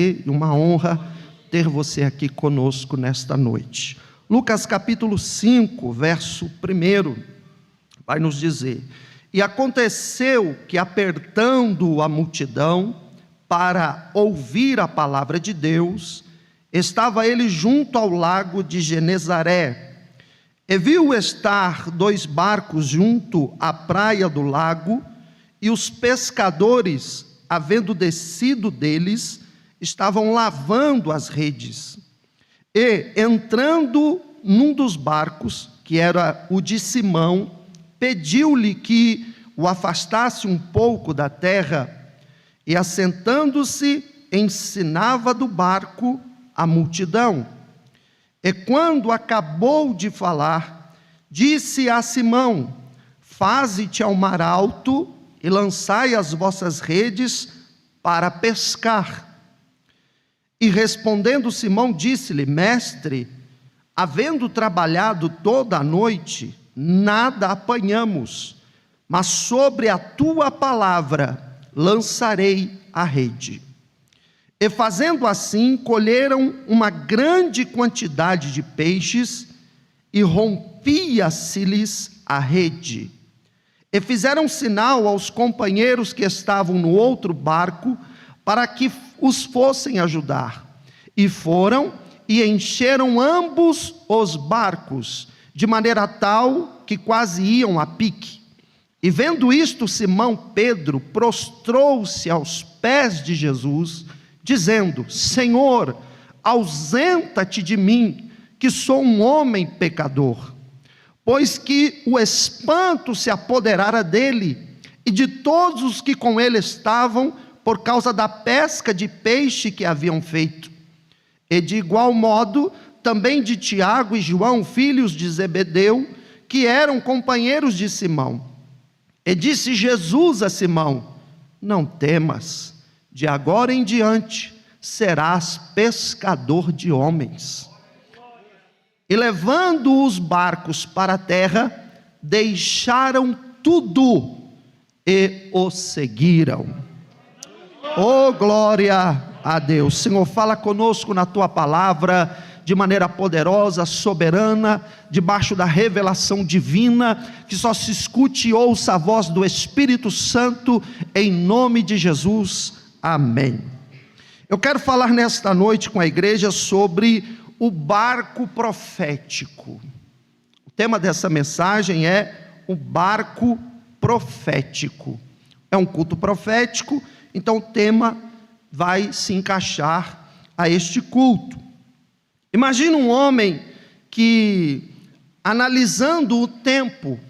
E uma honra ter você aqui conosco nesta noite. Lucas capítulo 5, verso 1, vai nos dizer: E aconteceu que, apertando a multidão para ouvir a palavra de Deus, estava ele junto ao lago de Genezaré, e viu estar 2 barcos junto à praia do lago, e os pescadores, havendo descido deles, estavam lavando as redes. E, entrando num dos barcos, que era o de Simão, pediu-lhe que o afastasse um pouco da terra, e, assentando-se, ensinava do barco a multidão. E quando acabou de falar, disse a Simão: Faze-te ao mar alto e lançai as vossas redes para pescar. E respondendo Simão, disse-lhe: Mestre, havendo trabalhado toda a noite, nada apanhamos, mas sobre a tua palavra lançarei a rede. E fazendo assim, colheram uma grande quantidade de peixes, e rompia-se-lhes a rede. E fizeram sinal aos companheiros que estavam no outro barco, para que os fossem ajudar. E foram e encheram ambos os barcos, de maneira tal que quase iam a pique. E vendo isto, Simão Pedro prostrou-se aos pés de Jesus, dizendo: Senhor, ausenta-te de mim, que sou um homem pecador. Pois que o espanto se apoderara dele e de todos os que com ele estavam, por causa da pesca de peixe que haviam feito. E de igual modo, também de Tiago e João, filhos de Zebedeu, que eram companheiros de Simão. E disse Jesus a Simão: Não temas, de agora em diante serás pescador de homens. E levando os barcos para a terra, deixaram tudo e o seguiram. Oh, glória a Deus. Senhor, fala conosco na tua palavra de maneira poderosa, soberana, debaixo da revelação divina, que só se escute e ouça a voz do Espírito Santo, em nome de Jesus, amém. Eu quero falar nesta noite com a igreja sobre o barco profético. O tema dessa mensagem é o barco profético. É um culto profético, então o tema vai se encaixar a este culto. Imagina um homem que, analisando o tempo,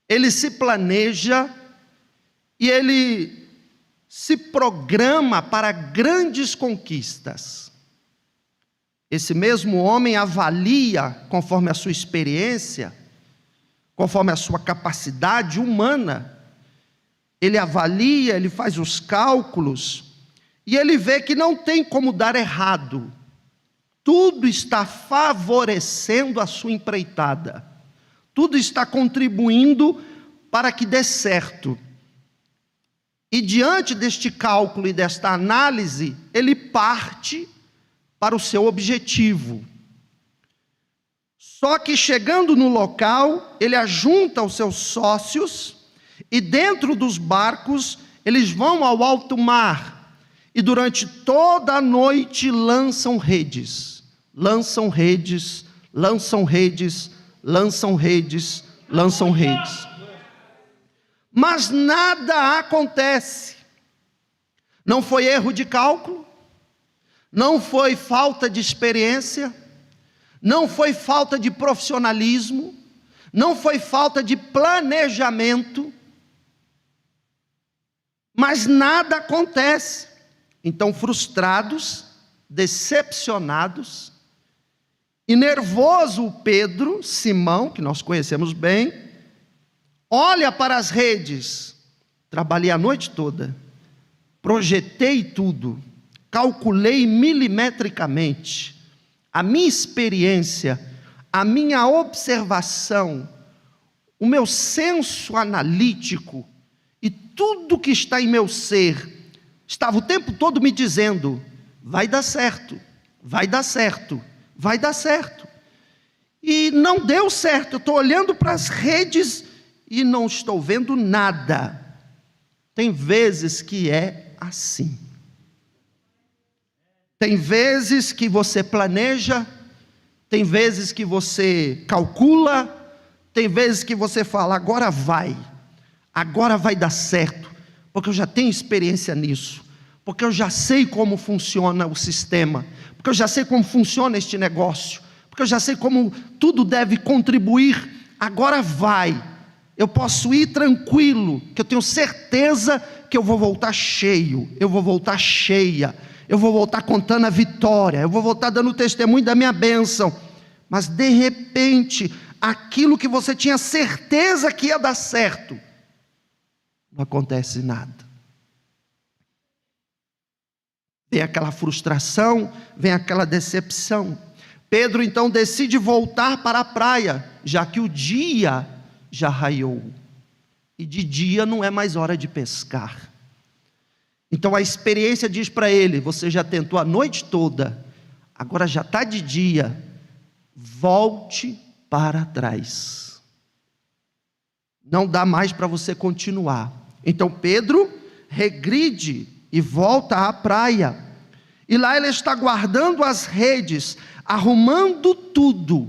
ele se planeja e ele se programa para grandes conquistas. Esse mesmo homem avalia, conforme a sua experiência, conforme a sua capacidade humana, ele avalia, ele faz os cálculos, e ele vê que não tem como dar errado. Tudo está favorecendo a sua empreitada, tudo está contribuindo para que dê certo. E diante deste cálculo e desta análise, ele parte para o seu objetivo. Só que chegando no local, ele ajunta os seus sócios, e dentro dos barcos, eles vão ao alto mar, e durante toda a noite lançam redes, lançam redes, lançam redes, lançam redes, lançam redes. Mas nada acontece. Não foi erro de cálculo, não foi falta de experiência, não foi falta de profissionalismo, não foi falta de planejamento, mas nada acontece. Então, frustrados, decepcionados, e nervoso, o Pedro, Simão, que nós conhecemos bem, olha para as redes. Trabalhei a noite toda, projetei tudo, calculei milimetricamente, a minha experiência, a minha observação, o meu senso analítico e tudo que está em meu ser estava o tempo todo me dizendo: vai dar certo, vai dar certo, vai dar certo. E não deu certo. Eu estou olhando para as redes e não estou vendo nada. Tem vezes que é assim. Tem vezes que você planeja, tem vezes que você calcula, tem vezes que você fala: agora vai dar certo, porque eu já tenho experiência nisso, porque eu já sei como funciona o sistema, porque eu já sei como funciona este negócio, porque eu já sei como tudo deve contribuir. Agora vai, eu posso ir tranquilo, que eu tenho certeza que eu vou voltar cheio, eu vou voltar cheia, eu vou voltar contando a vitória, eu vou voltar dando testemunho da minha bênção. Mas de repente, aquilo que você tinha certeza que ia dar certo, não acontece nada. Vem aquela frustração, vem aquela decepção. Pedro então decide voltar para a praia, já que o dia já raiou, e de dia não é mais hora de pescar. Então a experiência diz para ele: você já tentou a noite toda, agora já está de dia, volte para trás, não dá mais para você continuar. Então Pedro regride e volta à praia, e lá ele está guardando as redes, arrumando tudo,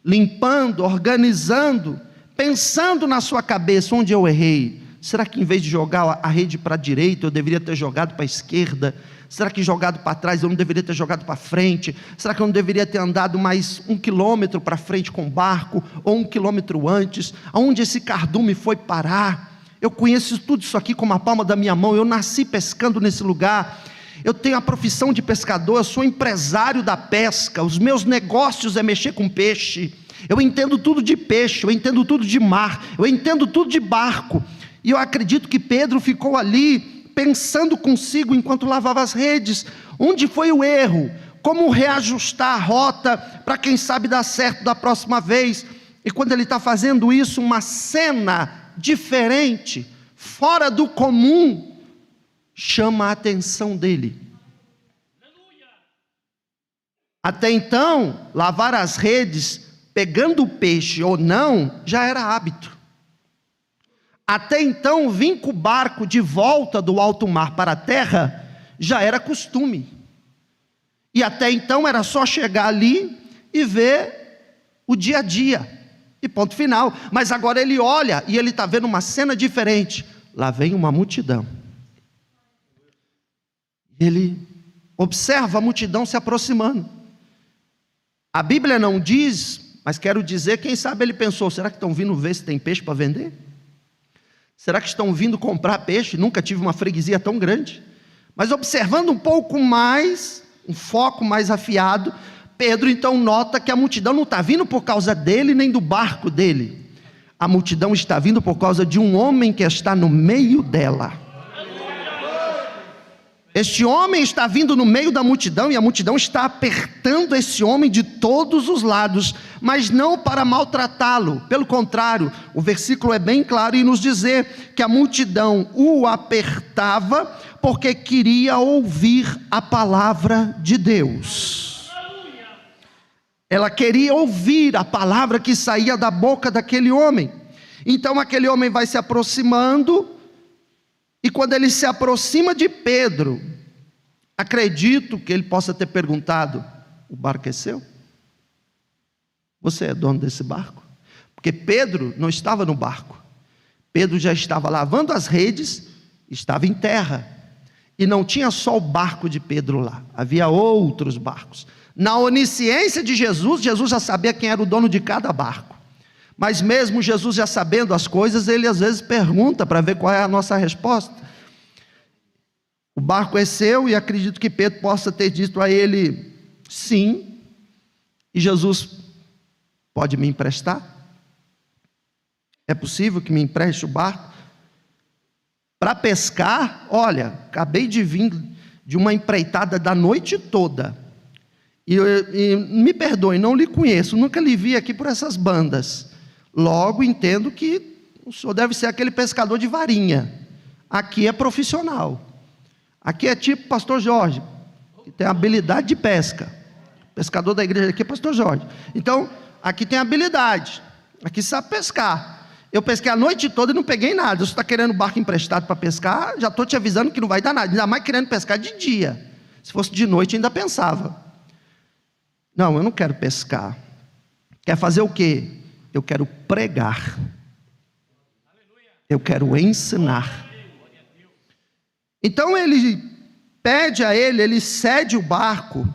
limpando, organizando, pensando na sua cabeça: onde eu errei? Será que em vez de jogar a rede para a direita, eu deveria ter jogado para a esquerda? Será que jogado para trás, eu não deveria ter jogado para frente? Será que eu não deveria ter andado mais 1 quilômetro para frente com o barco, ou 1 quilômetro antes? Aonde esse cardume foi parar? Eu conheço tudo isso aqui como a palma da minha mão, eu nasci pescando nesse lugar, eu tenho a profissão de pescador, eu sou empresário da pesca, os meus negócios é mexer com peixe, eu entendo tudo de peixe, eu entendo tudo de mar, eu entendo tudo de barco. E eu acredito que Pedro ficou ali, pensando consigo enquanto lavava as redes: onde foi o erro? Como reajustar a rota, para quem sabe dar certo da próxima vez? E quando ele está fazendo isso, uma cena diferente, fora do comum, chama a atenção dele. Até então, lavar as redes, pegando o peixe ou não, já era hábito. Até então, vir com o barco de volta do alto mar para a terra, já era costume. E até então era só chegar ali e ver o dia a dia, e ponto final. Mas agora ele olha e ele está vendo uma cena diferente. Lá vem uma multidão. Ele observa a multidão se aproximando. A Bíblia não diz, mas quero dizer, quem sabe ele pensou: será que estão vindo ver se tem peixe para vender? Será que estão vindo comprar peixe? Nunca tive uma freguesia tão grande. Mas observando um pouco mais, um foco mais afiado, Pedro então nota que a multidão não está vindo por causa dele, nem do barco dele. A multidão está vindo por causa de um homem que está no meio dela. Este homem está vindo no meio da multidão, e a multidão está apertando esse homem de todos os lados, mas não para maltratá-lo. Pelo contrário, o versículo é bem claro em nos dizer que a multidão o apertava porque queria ouvir a palavra de Deus. Ela queria ouvir a palavra que saía da boca daquele homem. Então aquele homem vai se aproximando, e quando ele se aproxima de Pedro, acredito que ele possa ter perguntado: o barco é seu? Você é dono desse barco? Porque Pedro não estava no barco. Pedro já estava lavando as redes, estava em terra. E não tinha só o barco de Pedro lá, havia outros barcos. Na onisciência de Jesus, Jesus já sabia quem era o dono de cada barco. Mas mesmo Jesus já sabendo as coisas, ele às vezes pergunta para ver qual é a nossa resposta. O barco é seu, e acredito que Pedro possa ter dito a ele: sim. E Jesus: pode me emprestar? É possível que me empreste o barco? Para pescar, olha, acabei de vir de uma empreitada da noite toda, e me perdoe, não lhe conheço, nunca lhe vi aqui por essas bandas. Logo entendo que o senhor deve ser aquele pescador de varinha. Aqui é profissional. Aqui é tipo pastor Jorge, que tem habilidade de pesca. O pescador da igreja aqui é pastor Jorge. Então, aqui tem habilidade, aqui sabe pescar. Eu pesquei a noite toda e não peguei nada. Se você está querendo barco emprestado para pescar, já estou te avisando que não vai dar nada, ainda mais querendo pescar de dia. Se fosse de noite ainda pensava. Não, eu não quero pescar. Quer fazer o quê? Eu quero pregar. Eu quero ensinar. Então ele pede a ele, ele cede o barco.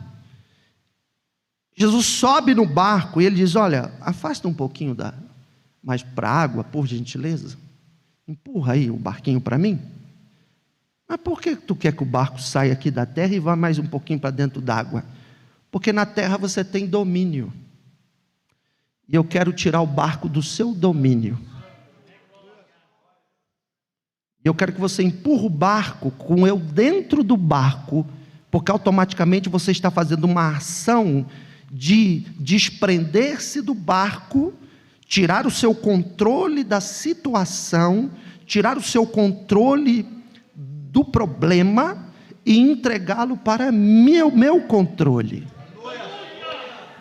Jesus sobe no barco e ele diz: olha, afasta um pouquinho mais para a água, por gentileza. Empurra aí o barquinho para mim. Mas por que tu quer que o barco saia aqui da terra e vá mais um pouquinho para dentro d'água? Porque na terra você tem domínio. E eu quero tirar o barco do seu domínio. Eu quero que você empurre o barco com eu dentro do barco, porque automaticamente você está fazendo uma ação de desprender-se do barco, tirar o seu controle da situação, tirar o seu controle do problema e entregá-lo para meu controle.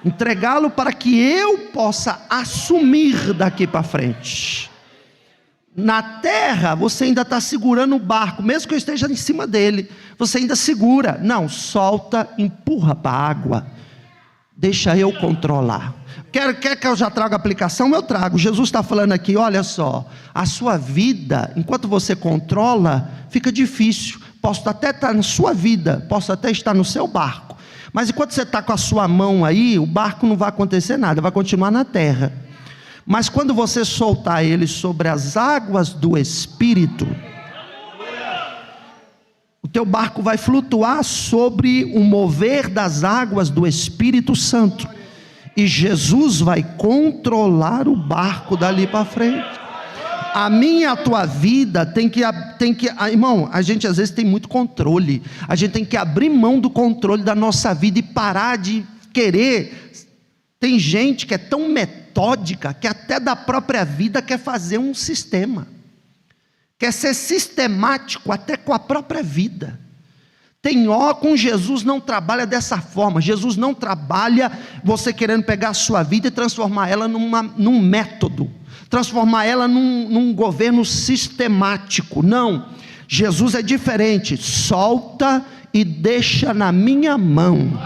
Entregá-lo para que eu possa assumir daqui para frente. Na terra, você ainda está segurando o barco, mesmo que eu esteja em cima dele, você ainda segura. Não, solta, empurra para a água, deixa eu controlar. Quer que eu já traga a aplicação? Eu trago. Jesus está falando aqui, olha só, a sua vida, enquanto você controla, fica difícil. Posso até estar na sua vida, posso até estar no seu barco, mas enquanto você está com a sua mão aí, o barco não vai acontecer nada, vai continuar na terra. Mas quando você soltar ele sobre as águas do Espírito, o teu barco vai flutuar sobre o mover das águas do Espírito Santo. E Jesus vai controlar o barco dali para frente. A minha e a tua vida tem que, irmão, a gente às vezes tem muito controle. A gente tem que abrir mão do controle da nossa vida e parar de querer. Tem gente que é tão metódica que até da própria vida quer fazer um sistema, quer ser sistemático até com a própria vida. Com Jesus não trabalha dessa forma. Jesus não trabalha você querendo pegar a sua vida e transformar ela num método, transformar ela num governo sistemático. Não, Jesus é diferente. Solta e deixa na minha mão.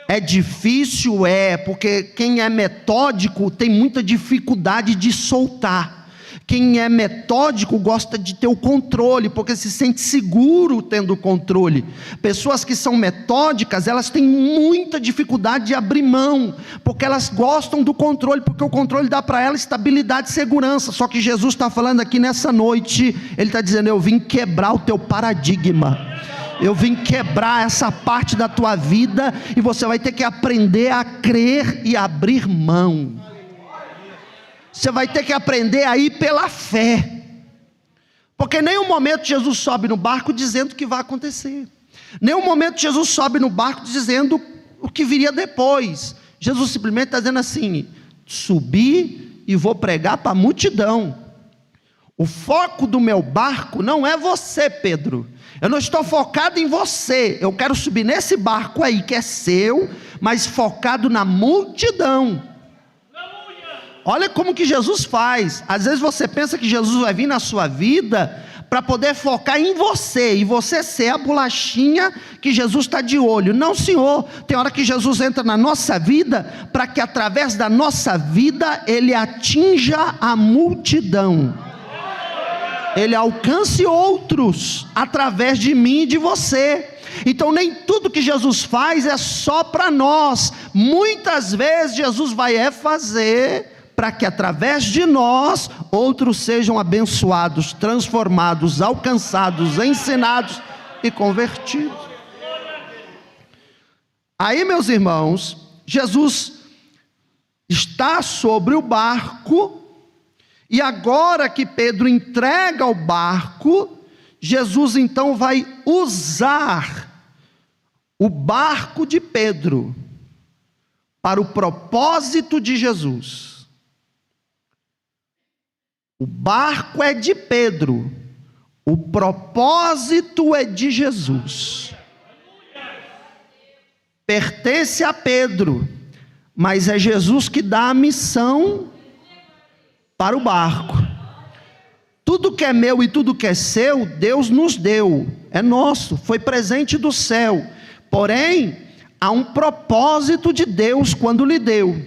É difícil, porque quem é metódico tem muita dificuldade de soltar. Quem é metódico gosta de ter o controle, porque se sente seguro tendo o controle. Pessoas que são metódicas, elas têm muita dificuldade de abrir mão, porque elas gostam do controle, porque o controle dá para elas estabilidade e segurança. Só que Jesus está falando aqui nessa noite, Ele está dizendo: eu vim quebrar o teu paradigma. Eu vim quebrar essa parte da tua vida, e você vai ter que aprender a crer e abrir mão. Você vai ter que aprender a ir pela fé, porque em nenhum momento Jesus sobe no barco dizendo o que vai acontecer. Nenhum momento Jesus sobe no barco dizendo o que viria depois. Jesus simplesmente está dizendo assim: subi e vou pregar para a multidão. O foco do meu barco não é você, Pedro. Eu não estou focado em você. Eu quero subir nesse barco aí que é seu, mas focado na multidão. Olha como que Jesus faz. Às vezes você pensa que Jesus vai vir na sua vida para poder focar em você, e você ser a bolachinha que Jesus está de olho. Não, Senhor. Tem hora que Jesus entra na nossa vida para que através da nossa vida Ele atinja a multidão, Ele alcance outros através de mim e de você. Então nem tudo que Jesus faz é só para nós. Muitas vezes Jesus vai fazer para que através de nós outros sejam abençoados, transformados, alcançados, ensinados e convertidos. Aí, meus irmãos, Jesus está sobre o barco, e agora que Pedro entrega o barco, Jesus então vai usar o barco de Pedro para o propósito de Jesus. O barco é de Pedro, O propósito é de Jesus. Pertence a Pedro, mas é Jesus que dá a missão para o barco. Tudo que é meu e tudo que é seu, Deus nos deu, é nosso, foi presente do céu. Porém, há um propósito de Deus quando lhe deu.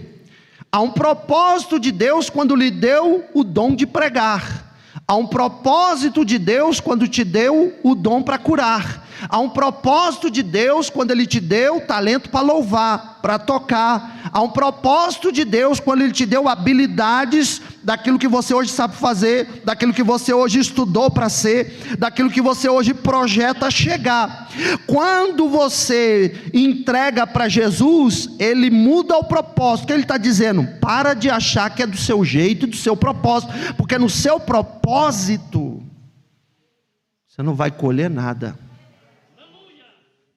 Há um propósito de Deus quando lhe deu o dom de pregar. Há um propósito de Deus quando te deu o dom para curar. Há um propósito de Deus quando Ele te deu talento para louvar, para tocar. Há um propósito de Deus quando Ele te deu habilidades daquilo que você hoje sabe fazer, daquilo que você hoje estudou para ser, daquilo que você hoje projeta chegar. Quando você entrega para Jesus, Ele muda o propósito. Que Ele está dizendo: para de achar que é do seu jeito e do seu propósito, porque no seu propósito você não vai colher nada.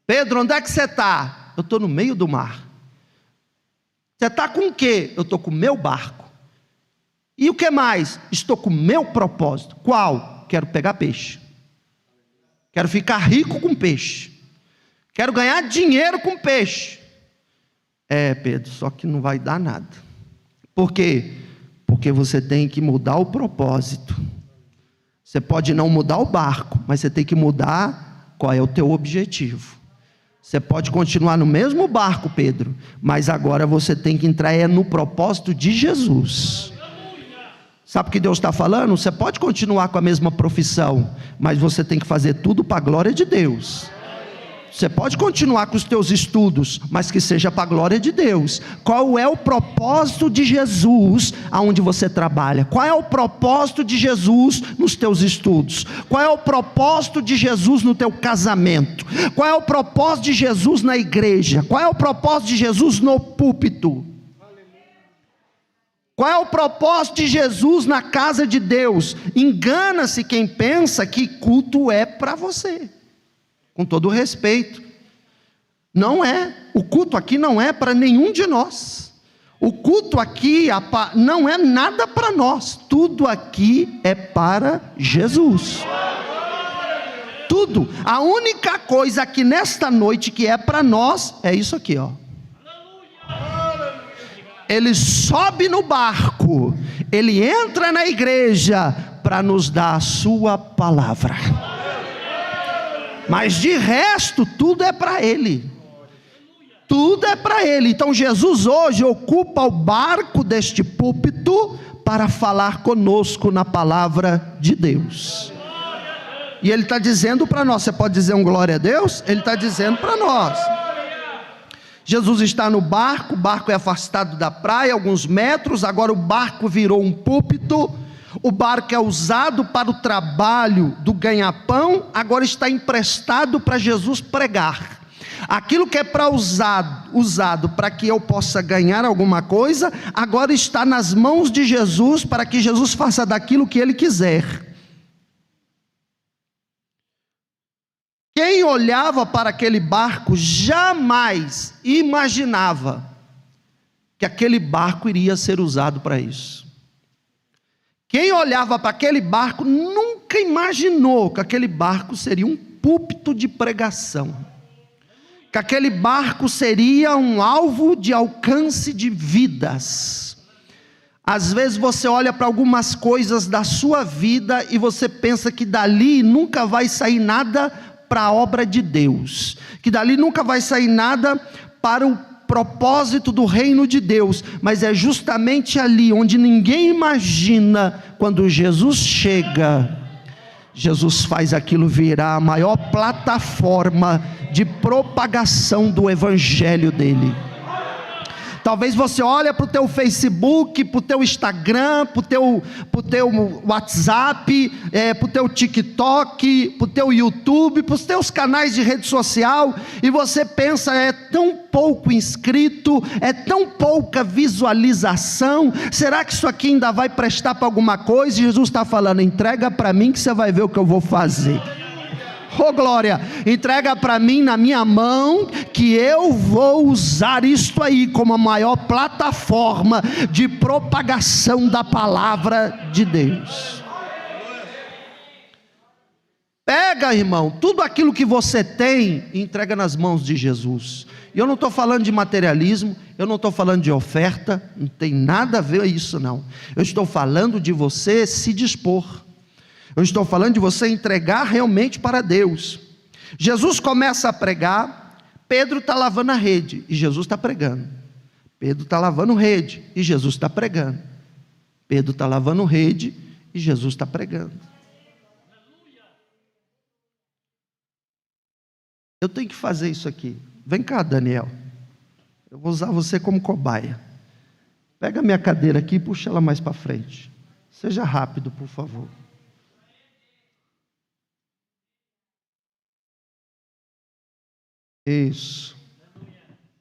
Pedro, onde é que você está? Eu estou no meio do mar. Você está com o quê? Eu estou com o meu barco. E o que mais? Estou com o meu propósito. Qual? Quero pegar peixe. Quero ficar rico com peixe. Quero ganhar dinheiro com peixe. Pedro, só que não vai dar nada. Por quê? Porque você tem que mudar o propósito. Você pode não mudar o barco, mas você tem que mudar qual é o teu objetivo. Você pode continuar no mesmo barco, Pedro, mas agora você tem que entrar no propósito de Jesus. Sabe o que Deus está falando? Você pode continuar com a mesma profissão, mas você tem que fazer tudo para a glória de Deus. Você pode continuar com os teus estudos, mas que seja para a glória de Deus. Qual é o propósito de Jesus aonde você trabalha? Qual é o propósito de Jesus nos teus estudos? Qual é o propósito de Jesus no teu casamento? Qual é o propósito de Jesus na igreja? Qual é o propósito de Jesus no púlpito? Qual é o propósito de Jesus na casa de Deus? Engana-se quem pensa que culto é para você. Com todo o respeito, não é. O culto aqui não é para nenhum de nós. O culto aqui não é nada para nós. Tudo aqui é para Jesus. Tudo. A única coisa aqui nesta noite que é para nós é isso aqui, ó. Ele sobe no barco, ele entra na igreja para nos dar a sua palavra. Mas de resto, tudo é para Ele. Tudo é para Ele. Então Jesus hoje ocupa o barco deste púlpito para falar conosco na palavra de Deus. E Ele está dizendo para nós, você pode dizer um glória a Deus? Ele está dizendo para nós. Jesus está no barco, o barco é afastado da praia, alguns metros, agora o barco virou um púlpito. O barco é usado para o trabalho do ganha-pão, agora está emprestado para Jesus pregar. Aquilo que é usado para que eu possa ganhar alguma coisa, agora está nas mãos de Jesus, para que Jesus faça daquilo que Ele quiser. Quem olhava para aquele barco jamais imaginava que aquele barco iria ser usado para isso. Quem olhava para aquele barco nunca imaginou que aquele barco seria um púlpito de pregação, que aquele barco seria um alvo de alcance de vidas. Às vezes você olha para algumas coisas da sua vida e você pensa que dali nunca vai sair nada para a obra de Deus, que dali nunca vai sair nada para o propósito do reino de Deus, mas é justamente ali onde ninguém imagina, quando Jesus chega, Jesus faz aquilo virar a maior plataforma de propagação do evangelho dele. Talvez você olhe para o teu Facebook, para o teu Instagram, para o teu WhatsApp, para o teu TikTok, para o teu YouTube, para os teus canais de rede social, e você pensa, é tão pouco inscrito, é tão pouca visualização, será que isso aqui ainda vai prestar para alguma coisa? E Jesus está falando, entrega para mim que você vai ver o que eu vou fazer. Oh glória, entrega para mim na minha mão, que eu vou usar isto aí como a maior plataforma de propagação da palavra de Deus. Pega, irmão, tudo aquilo que você tem e entrega nas mãos de Jesus. E eu não estou falando de materialismo, eu não estou falando de oferta, não tem nada a ver isso não. Eu estou falando de você se dispor. Eu estou falando de você entregar realmente para Deus. Jesus começa a pregar, Pedro está lavando a rede e Jesus está pregando. Pedro está lavando rede e Jesus está pregando. Pedro está lavando rede e Jesus está pregando. Eu tenho que fazer isso aqui. Vem cá, Daniel. Eu vou usar você como cobaia. Pega a minha cadeira aqui e puxa ela mais para frente. Seja rápido, por favor. Isso.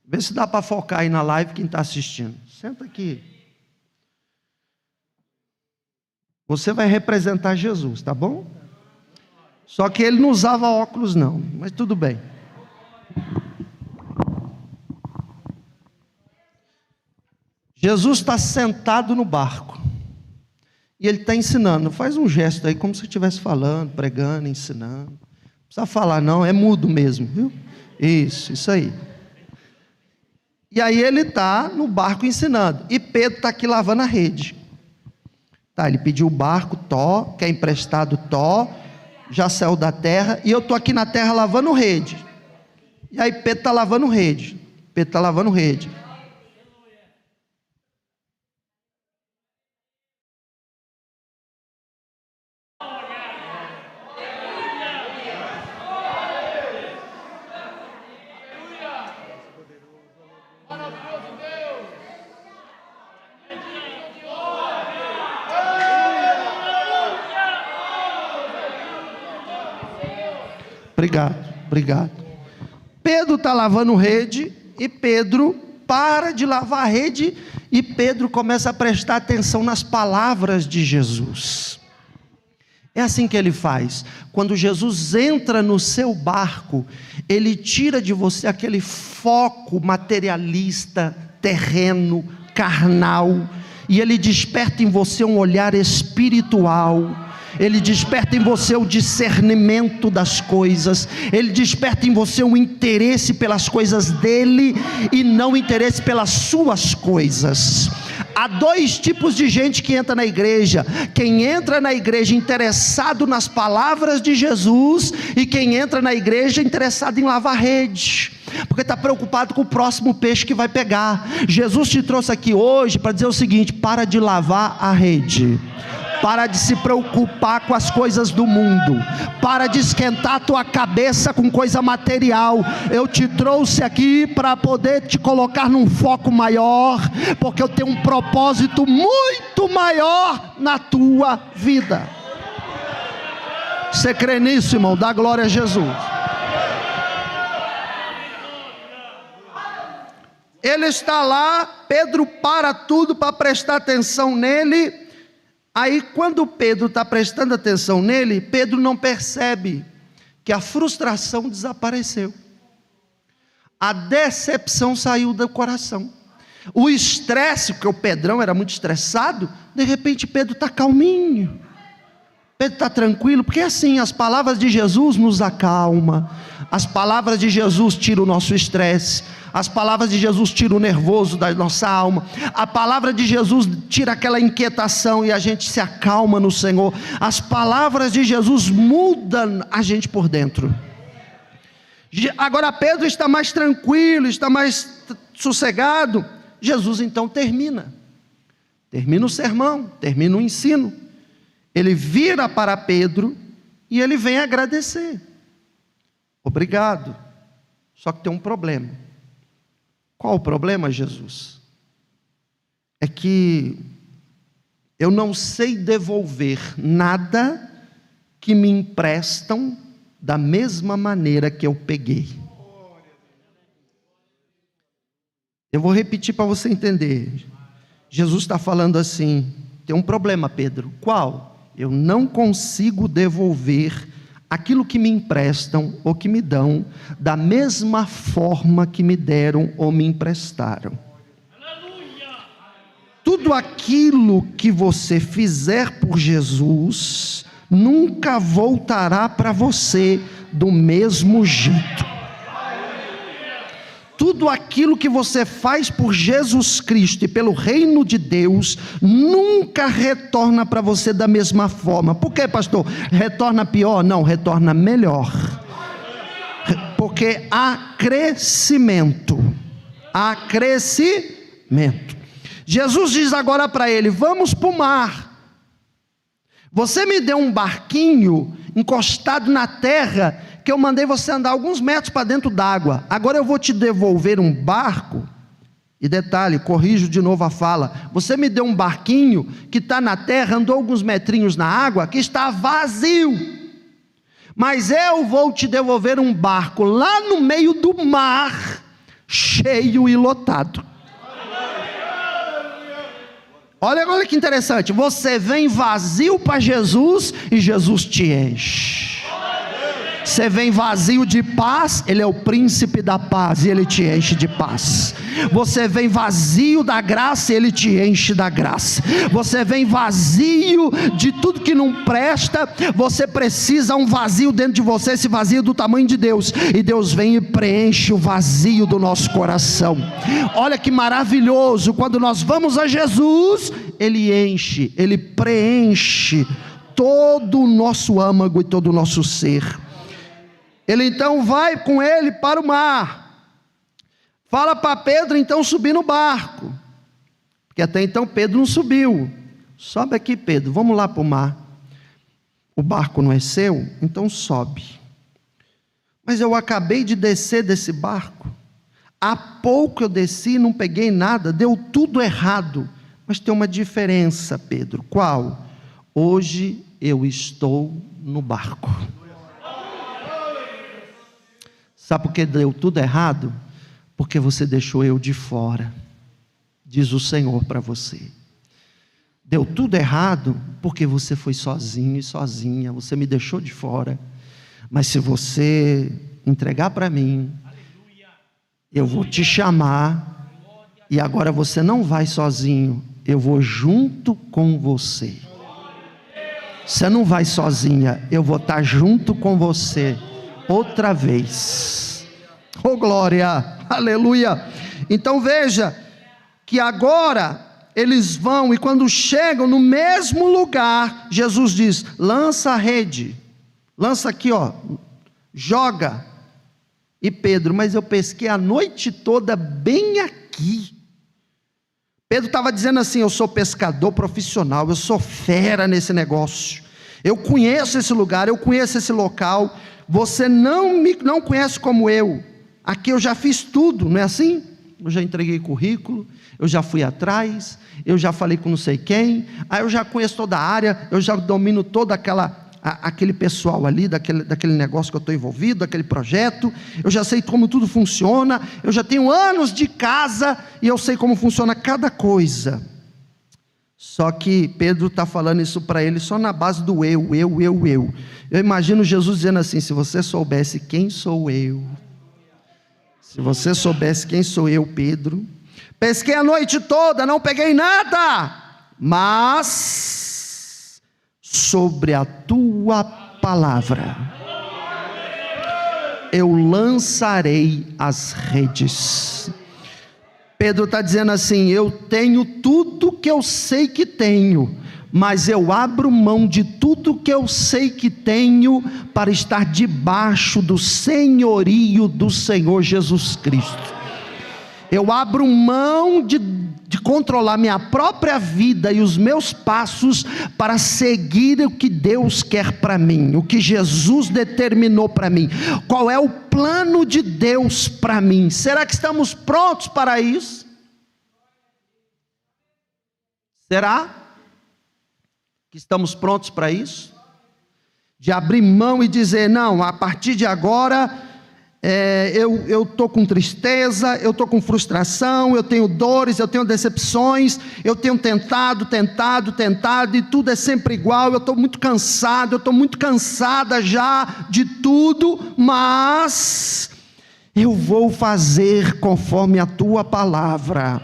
Vê se dá para focar aí na live quem está assistindo. Senta aqui. Você vai representar Jesus, tá bom? Só que ele não usava óculos não, mas tudo bem. Jesus está sentado no barco. E ele está ensinando. Faz um gesto aí, como se estivesse falando, pregando, ensinando. Não precisa falar não, é mudo mesmo, viu? Isso aí. E aí ele está no barco ensinando. E Pedro está aqui lavando a rede. Tá, ele pediu o barco, quer emprestado, já saiu da terra. E eu estou aqui na terra lavando rede. E aí Pedro está lavando rede. Obrigado. Pedro está lavando rede e Pedro para de lavar a rede e Pedro começa a prestar atenção nas palavras de Jesus. É assim que ele faz. Quando Jesus entra no seu barco, ele tira de você aquele foco materialista, terreno, carnal, e ele desperta em você um olhar espiritual. Ele desperta em você o discernimento das coisas, ele desperta em você um interesse pelas coisas dele e não interesse pelas suas coisas. Há dois tipos de gente que entra na igreja: quem entra na igreja interessado nas palavras de Jesus, e quem entra na igreja interessado em lavar rede, porque está preocupado com o próximo peixe que vai pegar. Jesus te trouxe aqui hoje para dizer o seguinte: para de lavar a rede, para de se preocupar com as coisas do mundo, para de esquentar a tua cabeça com coisa material. Eu te trouxe aqui para poder te colocar num foco maior, porque eu tenho um propósito muito maior na tua vida. Você crê nisso, irmão? Dá glória a Jesus. Ele está lá, Pedro para tudo para prestar atenção nele. Aí quando Pedro está prestando atenção nele, Pedro não percebe que a frustração desapareceu, a decepção saiu do coração, o estresse, porque o Pedrão era muito estressado, de repente Pedro está calminho, Pedro está tranquilo, porque assim, as palavras de Jesus nos acalma, as palavras de Jesus tiram o nosso estresse, as palavras de Jesus tiram o nervoso da nossa alma, a palavra de Jesus tira aquela inquietação e a gente se acalma no Senhor. As palavras de Jesus mudam a gente por dentro. Agora Pedro está mais tranquilo, está mais sossegado. Jesus então termina o sermão, termina o ensino. Ele vira para Pedro e ele vem agradecer. Obrigado. Só que tem um problema. Qual o problema, Jesus? É que eu não sei devolver nada que me emprestam da mesma maneira que eu peguei. Eu vou repetir para você entender. Jesus está falando assim: tem um problema, Pedro. Qual? Eu não consigo devolver aquilo que me emprestam ou que me dão da mesma forma que me deram ou me emprestaram. Tudo aquilo que você fizer por Jesus nunca voltará para você do mesmo jeito. Tudo aquilo que você faz por Jesus Cristo e pelo reino de Deus, nunca retorna para você da mesma forma. Por quê, pastor? Retorna pior? Não, retorna melhor. Porque há crescimento. Há crescimento. Jesus diz agora para ele: vamos para o mar. Você me deu um barquinho encostado na terra, que eu mandei você andar alguns metros para dentro d'água. Agora eu vou te devolver um barco. E detalhe, corrijo de novo a fala: você me deu um barquinho que está na terra, andou alguns metrinhos na água, que está vazio. Mas eu vou te devolver um barco lá no meio do mar, cheio e lotado. Olha que interessante, você vem vazio para Jesus e Jesus te enche. Você vem vazio de paz, Ele é o príncipe da paz e Ele te enche de paz. Você vem vazio da graça e Ele te enche da graça. Você vem vazio de tudo que não presta, você precisa um vazio dentro de você, esse vazio do tamanho de Deus, e Deus vem e preenche o vazio do nosso coração. Olha que maravilhoso, quando nós vamos a Jesus, Ele enche, Ele preenche todo o nosso âmago e todo o nosso ser. Ele então vai com ele para o mar, fala para Pedro então subir no barco, porque até então Pedro não subiu. Sobe aqui, Pedro, vamos lá para o mar. O barco não é seu? Então sobe. Mas eu acabei de descer desse barco, há pouco eu desci, não peguei nada, deu tudo errado. Mas tem uma diferença, Pedro. Qual? Hoje eu estou no barco. Sabe por que deu tudo errado? Porque você deixou eu de fora, diz o Senhor para você. Deu tudo errado porque você foi sozinho e sozinha, você me deixou de fora. Mas se você entregar para mim, eu vou te chamar, e agora você não vai sozinho, eu vou junto com você. Você não vai sozinha, eu vou estar junto com você outra vez. Oh glória, aleluia. Então veja que agora eles vão, e quando chegam no mesmo lugar, Jesus diz: lança a rede, lança aqui, ó, joga. E Pedro: mas eu pesquei a noite toda bem aqui. Pedro estava dizendo assim: eu sou pescador profissional, eu sou fera nesse negócio, eu conheço esse lugar, eu conheço esse local. Você não conhece como eu. Aqui eu já fiz tudo, não é assim? Eu já entreguei currículo, eu já fui atrás, eu já falei com não sei quem, aí eu já conheço toda a área, eu já domino todo aquele pessoal ali, daquele negócio que eu estou envolvido, daquele projeto, eu já sei como tudo funciona, eu já tenho anos de casa, e eu sei como funciona cada coisa. Só que Pedro está falando isso para ele só na base do eu. Eu imagino Jesus dizendo assim: se você soubesse quem sou eu, se você soubesse quem sou eu, Pedro, pesquei a noite toda, não peguei nada, mas sobre a tua palavra eu lançarei as redes. Pedro está dizendo assim: eu tenho tudo que eu sei que tenho, mas eu abro mão de tudo que eu sei que tenho para estar debaixo do senhorio do Senhor Jesus Cristo. Eu abro mão de controlar minha própria vida e os meus passos para seguir o que Deus quer para mim, o que Jesus determinou para mim. Qual é o plano de Deus para mim? Será que estamos prontos para isso? Será que estamos prontos para isso? De abrir mão e dizer: não, a partir de agora eu estou com tristeza, eu estou com frustração, eu tenho dores, eu tenho decepções, eu tenho tentado, e tudo é sempre igual, eu estou muito cansado, eu estou muito cansada já de tudo, mas eu vou fazer conforme a tua palavra.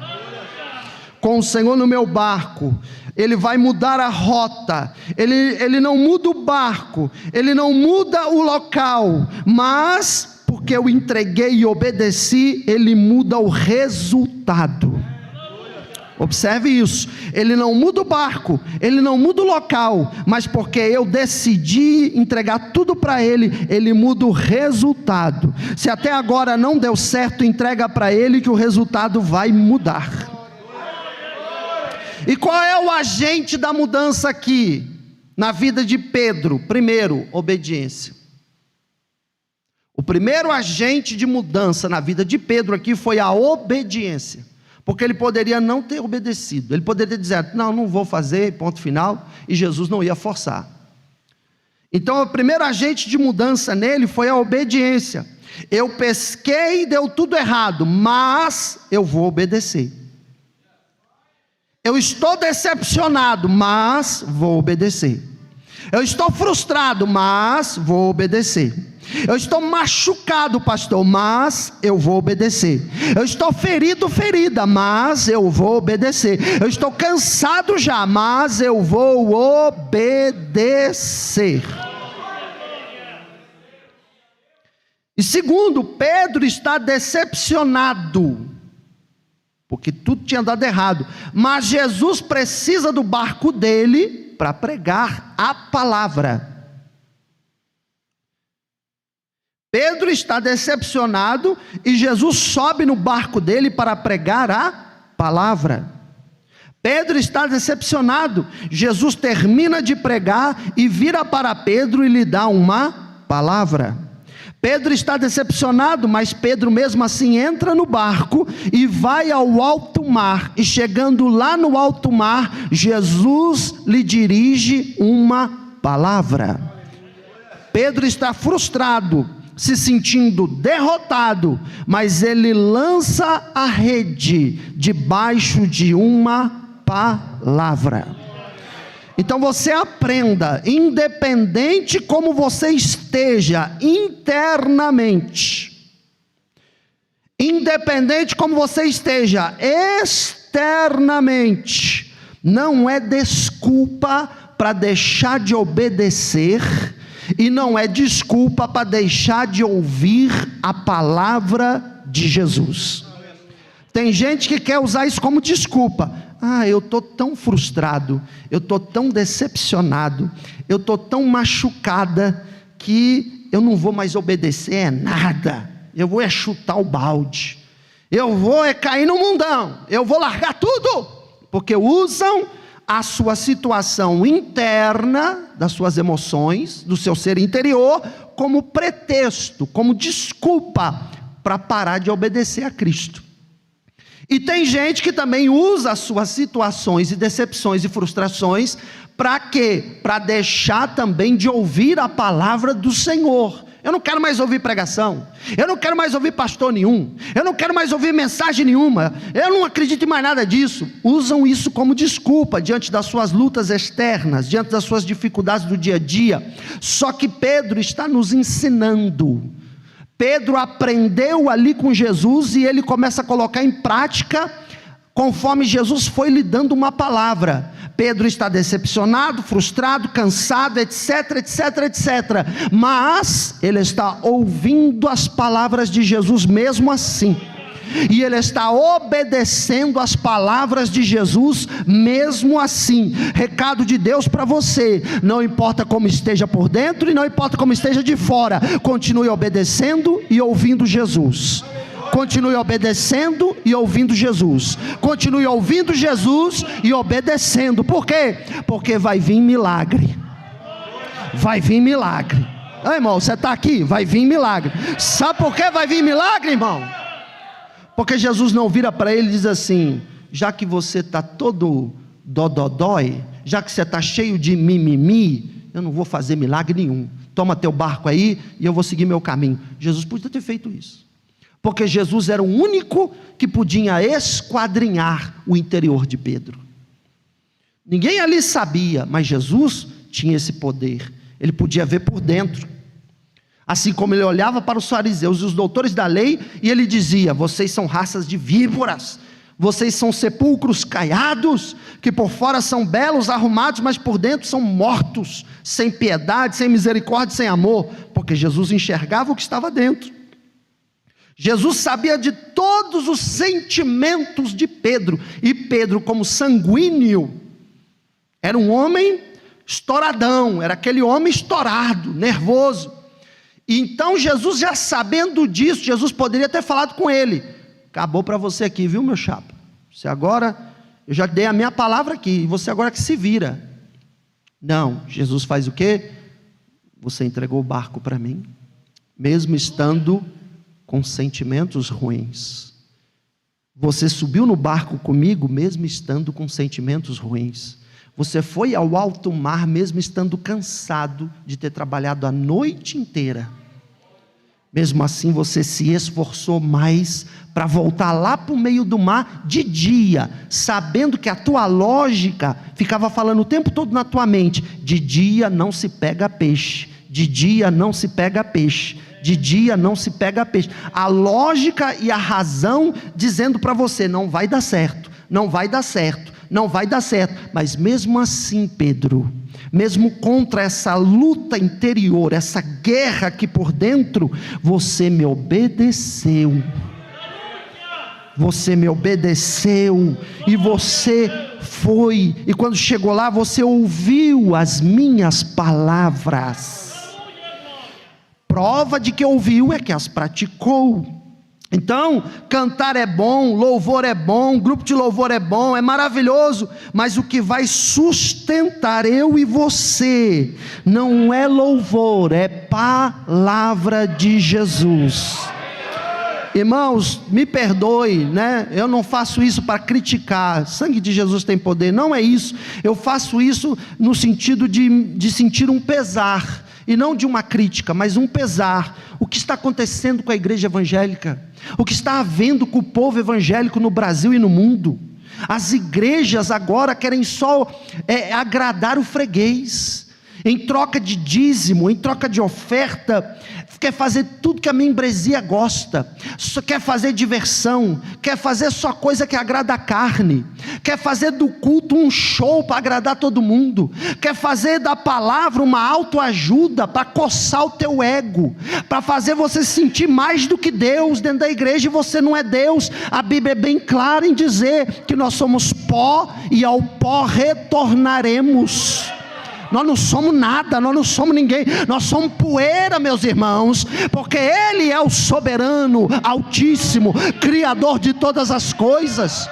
Com o Senhor no meu barco, ele vai mudar a rota, ele não muda o barco, ele não muda o local, mas porque eu entreguei e obedeci, ele muda o resultado. Observe isso, ele não muda o barco, ele não muda o local, mas porque eu decidi entregar tudo para ele, ele muda o resultado. Se até agora não deu certo, entrega para ele que o resultado vai mudar. E qual é o agente da mudança aqui, na vida de Pedro? Primeiro, obediência. O primeiro agente de mudança na vida de Pedro aqui foi a obediência. Porque ele poderia não ter obedecido, ele poderia dizer, não vou fazer, ponto final, e Jesus não ia forçar. Então o primeiro agente de mudança nele foi a obediência. Eu pesquei e deu tudo errado, mas eu vou obedecer. Eu estou decepcionado, mas vou obedecer. Eu estou frustrado, mas vou obedecer. Eu estou machucado, pastor, mas eu vou obedecer. Eu estou ferido, ferida, mas eu vou obedecer. Eu estou cansado já, mas eu vou obedecer. E segundo, Pedro está decepcionado, porque tudo tinha dado errado, mas Jesus precisa do barco dele para pregar a palavra. Pedro está decepcionado e Jesus sobe no barco dele para pregar a palavra. Pedro está decepcionado, Jesus termina de pregar e vira para Pedro e lhe dá uma palavra. Pedro está decepcionado, mas Pedro mesmo assim entra no barco e vai ao alto mar, e chegando lá no alto mar, Jesus lhe dirige uma palavra. Pedro está frustrado, se sentindo derrotado, mas ele lança a rede debaixo de uma palavra. Então você aprenda, independente como você esteja internamente, independente como você esteja externamente, não é desculpa para deixar de obedecer, e não é desculpa para deixar de ouvir a palavra de Jesus. Tem gente que quer usar isso como desculpa. Eu estou tão frustrado, eu estou tão decepcionado, eu estou tão machucada, que eu não vou mais obedecer nada, eu vou chutar o balde, eu vou cair no mundão, eu vou largar tudo, porque usam a sua situação interna, das suas emoções, do seu ser interior, como pretexto, como desculpa para parar de obedecer a Cristo. E tem gente que também usa as suas situações e decepções e frustrações, para quê? Para deixar também de ouvir a palavra do Senhor. Eu não quero mais ouvir pregação, eu não quero mais ouvir pastor nenhum, eu não quero mais ouvir mensagem nenhuma, eu não acredito em mais nada disso. Usam isso como desculpa, diante das suas lutas externas, diante das suas dificuldades do dia a dia. Só que Pedro está nos ensinando. Pedro aprendeu ali com Jesus, e ele começa a colocar em prática, conforme Jesus foi lhe dando uma palavra. Pedro está decepcionado, frustrado, cansado, etc, etc, etc, mas ele está ouvindo as palavras de Jesus mesmo assim, e ele está obedecendo as palavras de Jesus mesmo assim. Recado de Deus para você: não importa como esteja por dentro e não importa como esteja de fora, continue obedecendo e ouvindo Jesus. Continue obedecendo e ouvindo Jesus. Continue ouvindo Jesus e obedecendo. Por quê? Porque vai vir milagre. Vai vir milagre. Irmão, você está aqui? Vai vir milagre. Sabe por que vai vir milagre, irmão? Porque Jesus não vira para ele e diz assim: já que você está todo dododói, já que você está cheio de mimimi, eu não vou fazer milagre nenhum. Toma teu barco aí e eu vou seguir meu caminho. Jesus podia ter feito isso, porque Jesus era o único que podia esquadrinhar o interior de Pedro. Ninguém ali sabia, mas Jesus tinha esse poder. Ele podia ver por dentro. Assim como ele olhava para os fariseus e os doutores da lei, e ele dizia: vocês são raças de víboras, Vocês são sepulcros caiados, que por fora são belos, arrumados, mas por dentro são mortos, sem piedade, sem misericórdia, sem amor, porque Jesus enxergava o que estava dentro. Jesus sabia de todos os sentimentos de Pedro, e Pedro, como sanguíneo, era um homem estouradão, era aquele homem estourado, nervoso. E então Jesus, já sabendo disso, Jesus poderia ter falado com ele: acabou para você aqui, viu, meu chapa? Você agora, eu já dei a minha palavra aqui, você agora que se vira. Não, Jesus faz o quê? Você entregou o barco para mim, mesmo estando com sentimentos ruins. Você subiu no barco comigo, mesmo estando com sentimentos ruins. Você foi ao alto mar, mesmo estando cansado de ter trabalhado a noite inteira. Mesmo assim você se esforçou mais para voltar lá para o meio do mar de dia, sabendo que a tua lógica ficava falando o tempo todo na tua mente: de dia não se pega peixe, de dia não se pega peixe, de dia não se pega peixe. A lógica e a razão dizendo para você: não vai dar certo, não vai dar certo, não vai dar certo. Mas mesmo assim, Pedro, mesmo contra essa luta interior, essa guerra aqui por dentro, você me obedeceu. Você me obedeceu, e você foi, e quando chegou lá, você ouviu as minhas palavras. Prova de que ouviu é que as praticou. Então, cantar é bom, louvor é bom, grupo de louvor é bom, é maravilhoso, mas o que vai sustentar eu e você não é louvor, é palavra de Jesus. Irmãos, me perdoe, né? Eu não faço isso para criticar. Sangue de Jesus tem poder, não é isso. Eu faço isso no sentido de sentir um pesar, e não de uma crítica, mas um pesar. O que está acontecendo com a igreja evangélica? O que está havendo com o povo evangélico no Brasil e no mundo? As igrejas agora querem só agradar o freguês, em troca de dízimo, em troca de oferta, quer fazer tudo que a membresia gosta, só quer fazer diversão, quer fazer só coisa que agrada a carne, quer fazer do culto um show para agradar todo mundo, quer fazer da palavra uma autoajuda para coçar o teu ego, para fazer você se sentir mais do que Deus dentro da igreja, e você não é Deus. A Bíblia é bem clara em dizer que nós somos pó e ao pó retornaremos. Nós não somos nada, nós não somos ninguém, nós somos poeira, meus irmãos, porque Ele é o soberano, altíssimo, criador de todas as coisas.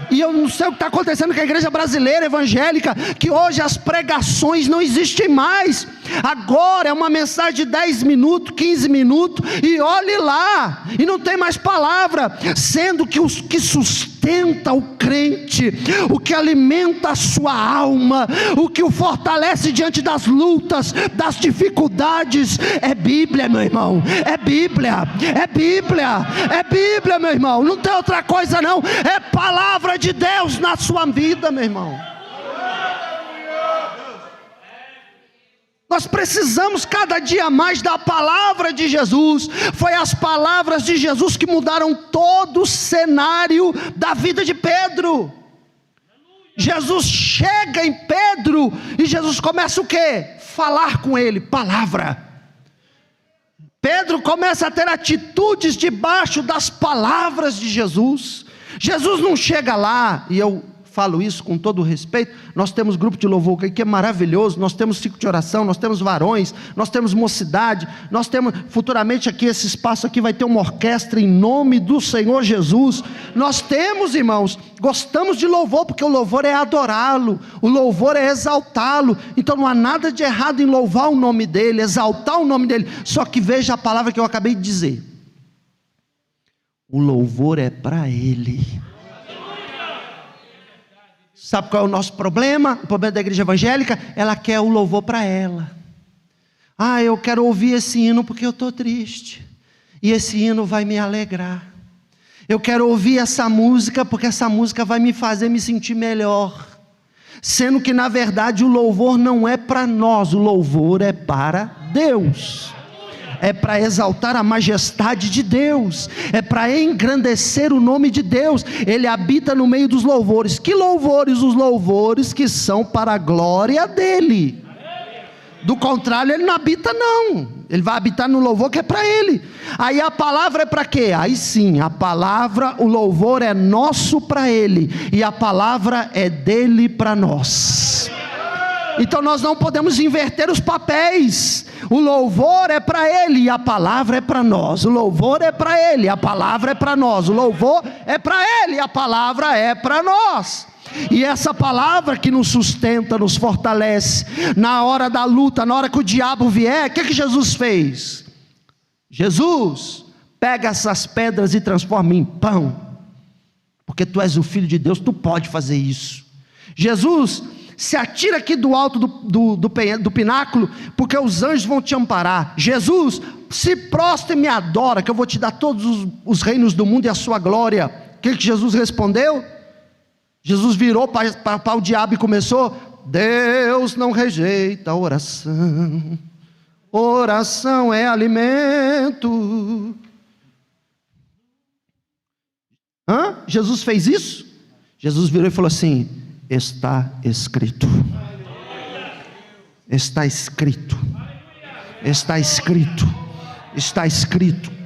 E eu não sei o que está acontecendo com a igreja brasileira evangélica, que hoje as pregações não existem mais. Agora é uma mensagem de 10 minutos, 15 minutos, e olhe lá, e não tem mais palavra, sendo que os que sustenta o crente, o que alimenta a sua alma, o que o fortalece diante das lutas, das dificuldades, é Bíblia, meu irmão, é Bíblia, é Bíblia, é Bíblia, meu irmão, não tem outra coisa não, é palavra de Deus na sua vida, meu irmão. Nós precisamos cada dia mais da palavra de Jesus. Foi as palavras de Jesus que mudaram todo o cenário da vida de Pedro. Jesus chega em Pedro e Jesus começa o quê? Falar com ele, palavra. Pedro começa a ter atitudes debaixo das palavras de Jesus. Jesus não chega lá, e eu falo isso com todo o respeito, nós temos grupo de louvor que é maravilhoso, nós temos ciclo de oração, nós temos varões, nós temos mocidade, nós temos, futuramente aqui, esse espaço aqui vai ter uma orquestra em nome do Senhor Jesus, nós temos, irmãos, gostamos de louvor, porque o louvor é adorá-lo, o louvor é exaltá-lo, então não há nada de errado em louvar o nome dEle, exaltar o nome dEle, só que veja a palavra que eu acabei de dizer, o louvor é para Ele. Sabe qual é o nosso problema? O problema da igreja evangélica, ela quer o louvor para ela. Ah, eu quero ouvir esse hino porque eu estou triste, e esse hino vai me alegrar. Eu quero ouvir essa música porque essa música vai me fazer me sentir melhor. Sendo que na verdade o louvor não é para nós, o louvor é para Deus. é para exaltar a majestade de Deus, é para engrandecer o nome de Deus. Ele habita no meio dos louvores. Que louvores? Os louvores que são para a glória dele. Do contrário, ele não habita não. Ele vai habitar no louvor que é para ele. Aí a palavra é para quê? Aí sim, a palavra, o louvor é nosso para ele, e a palavra é dele para nós. Então nós não podemos inverter os papéis. O louvor é para ele e a palavra é para nós. O louvor é para ele, a palavra é para nós. O louvor é para ele e a palavra é para nós. E essa palavra que nos sustenta, nos fortalece na hora da luta, na hora que o diabo vier. O que Jesus fez? Jesus pega essas pedras e transforma em pão, porque tu és o Filho de Deus, tu pode fazer isso. Jesus se atira aqui do alto do pináculo, porque os anjos vão te amparar. Jesus, se prostra e me adora, que eu vou te dar todos os reinos do mundo e a sua glória. O que Jesus respondeu? Jesus virou para o diabo e começou: Deus não rejeita a oração, oração é alimento. Jesus fez isso? Jesus virou e falou assim: está escrito, está escrito, está escrito, está escrito.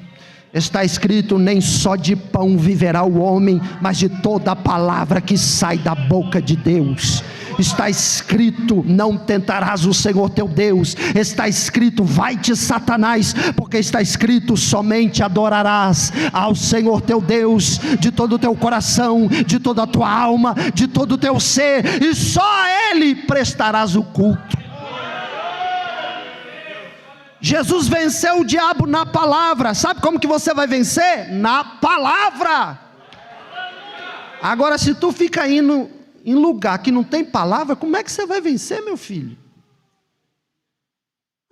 Está escrito: nem só de pão viverá o homem, mas de toda a palavra que sai da boca de Deus. Está escrito: não tentarás o Senhor teu Deus. Está escrito: vai-te Satanás, porque está escrito: somente adorarás ao Senhor teu Deus de todo o teu coração, de toda a tua alma, de todo o teu ser, e só a Ele prestarás o culto. Jesus venceu o diabo na palavra. Sabe como que você vai vencer? Na palavra. Agora, se tu fica indo em lugar que não tem palavra, como é que você vai vencer, meu filho?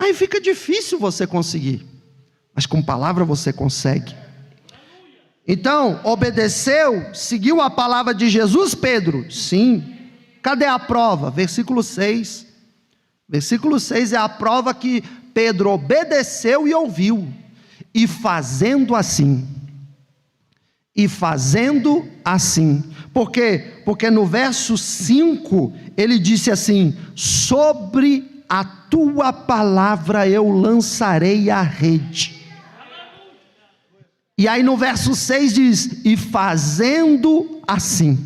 Aí fica difícil você conseguir, mas com palavra você consegue. Então, obedeceu, seguiu a palavra de Jesus, Pedro? Sim. Cadê a prova? Versículo 6. Versículo 6 é a prova que Pedro obedeceu e ouviu, e fazendo assim, por quê? Porque no verso 5, ele disse assim: sobre a tua palavra eu lançarei a rede. E aí no verso 6 diz: e fazendo assim.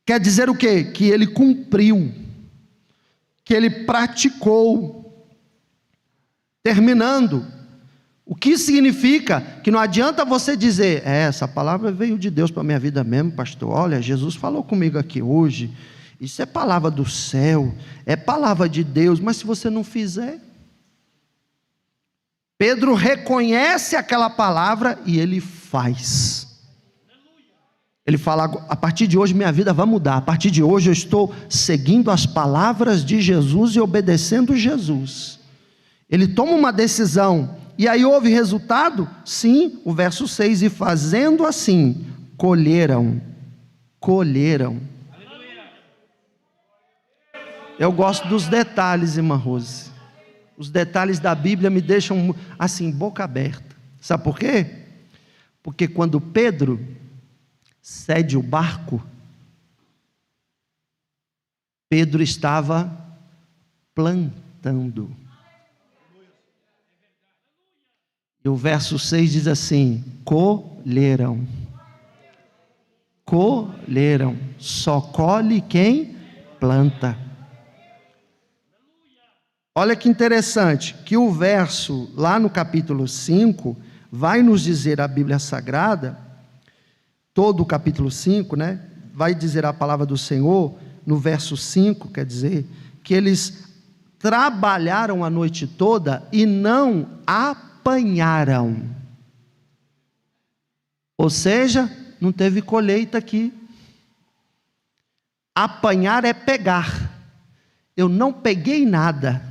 Quer dizer o quê? Que ele cumpriu, que ele praticou. Terminando, o que significa? Que não adianta você dizer: essa palavra veio de Deus para a minha vida mesmo, pastor. Olha, Jesus falou comigo aqui hoje, isso é palavra do céu, é palavra de Deus. Mas se você não fizer, Pedro reconhece aquela palavra e ele faz. Ele fala: a partir de hoje minha vida vai mudar, a partir de hoje eu estou seguindo as palavras de Jesus e obedecendo Jesus. Ele toma uma decisão, e aí houve resultado? Sim, o verso 6, e fazendo assim, colheram. Eu gosto dos detalhes, irmã Rose. Os detalhes da Bíblia me deixam assim, boca aberta. Sabe por quê? Porque quando Pedro cede o barco, Pedro estava plantando. E o verso 6 diz assim: colheram. Só colhe quem planta. Olha que interessante, que o verso lá no capítulo 5, vai nos dizer a Bíblia Sagrada, todo o capítulo 5, né? Vai dizer a palavra do Senhor, no verso 5, quer dizer, que eles trabalharam a noite toda e não apanharam. Ou seja, não teve colheita aqui. Apanhar é pegar. Eu não peguei nada.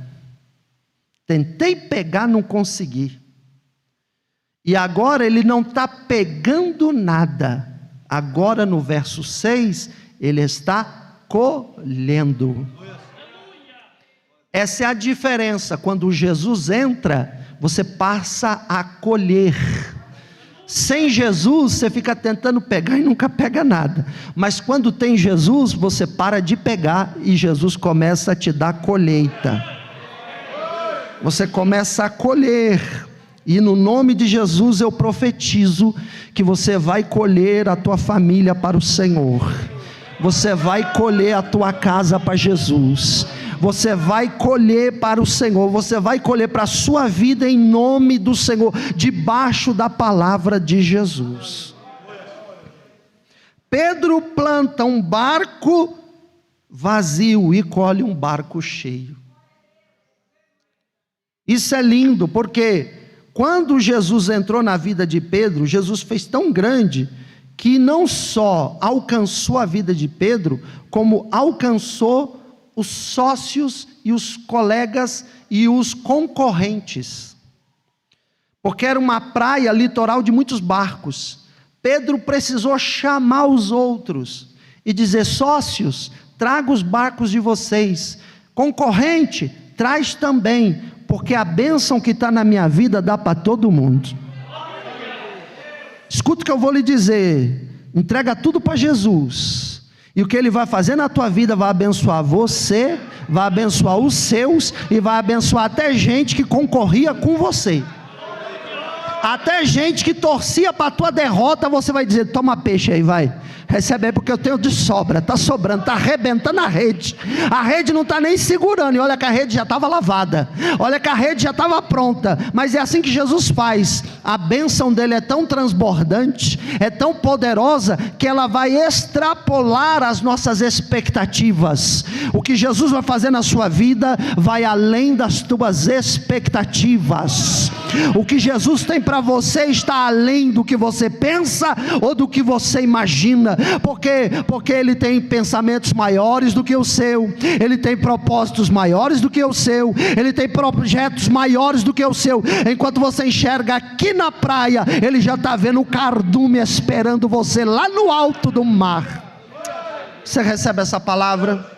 Tentei pegar, não consegui. E agora ele não está pegando nada. Agora no verso 6, ele está colhendo. Essa é a diferença. Quando Jesus entra, você passa a colher. Sem Jesus, você fica tentando pegar e nunca pega nada. Mas quando tem Jesus, você para de pegar e Jesus começa a te dar colheita. Você começa a colher. E no nome de Jesus eu profetizo que você vai colher a tua família para o Senhor. Você vai colher a tua casa para Jesus. Você vai colher para o Senhor. Você vai colher para a sua vida em nome do Senhor, debaixo da palavra de Jesus. Pedro planta um barco vazio e colhe um barco cheio. Isso é lindo, porque quando Jesus entrou na vida de Pedro, Jesus fez tão grande que não só alcançou a vida de Pedro, como alcançou os sócios e os colegas e os concorrentes, porque era uma praia litoral de muitos barcos. Pedro precisou chamar os outros e dizer: sócios, traga os barcos de vocês, concorrente, traz também, porque a bênção que está na minha vida dá para todo mundo. Escuta o que eu vou lhe dizer: entrega tudo para Jesus, e o que Ele vai fazer na tua vida vai abençoar você, vai abençoar os seus, e vai abençoar até gente que concorria com você, até gente que torcia para a tua derrota. Você vai dizer: toma peixe aí, vai, recebe aí, porque eu tenho de sobra, está sobrando, está arrebentando a rede não está nem segurando, e olha que a rede já estava lavada, olha que a rede já estava pronta. Mas é assim que Jesus faz. A bênção dele é tão transbordante, é tão poderosa, que ela vai extrapolar as nossas expectativas. O que Jesus vai fazer na sua vida vai além das tuas expectativas. O que Jesus tem para você está além do que você pensa ou do que você imagina. Por quê? Porque Ele tem pensamentos maiores do que o seu, Ele tem propósitos maiores do que o seu, Ele tem projetos maiores do que o seu. Enquanto você enxerga aqui na praia, Ele já está vendo o cardume esperando você lá no alto do mar. Você recebe essa palavra?